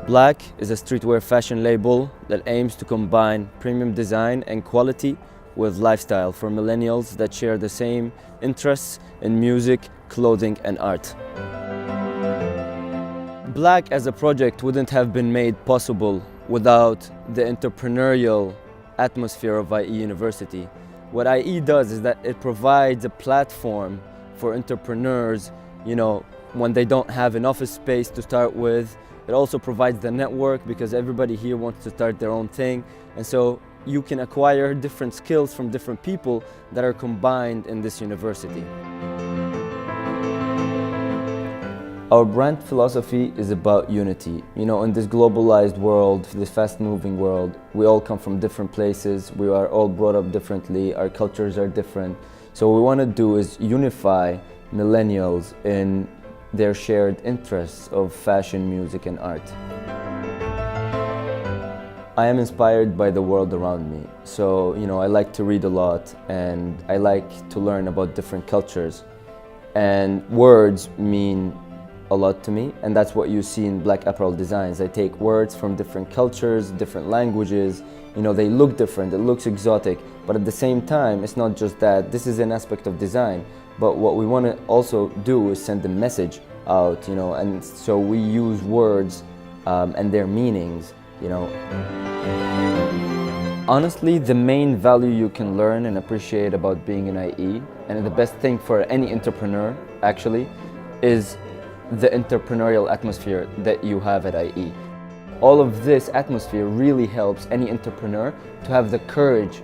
Blvck is a streetwear fashion label that aims to combine premium design and quality with lifestyle for millennials that share the same interests in music, clothing, and art. Blvck as a project wouldn't have been made possible without the entrepreneurial atmosphere of IE University. What IE does is that it provides a platform for entrepreneurs, when they don't have an office space to start with. It also provides the network because everybody here wants to start their own thing. And so you can acquire different skills from different people that are combined in this university. Our brand philosophy is about unity. In this globalized world, this fast-moving world, we all come from different places. We are all brought up differently. Our cultures are different. So what we want to do is unify millennials in their shared interests of fashion, music, and art. I am inspired by the world around me. So, I like to read a lot and I like to learn about different cultures. And words mean a lot to me, and that's what you see in Blvck Apparel designs. I take words from different cultures, different languages. They look different, it looks exotic, but at the same time, it's not just that. This is an aspect of design, but what we want to also do is send a message out, and so we use words and their meanings, Honestly, the main value you can learn and appreciate about being in IE, and the best thing for any entrepreneur, actually, is the entrepreneurial atmosphere that you have at IE. All of this atmosphere really helps any entrepreneur to have the courage,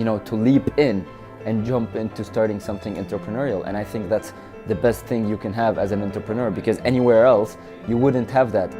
to leap in and jump into starting something entrepreneurial. And I think that's the best thing you can have as an entrepreneur, because anywhere else you wouldn't have that.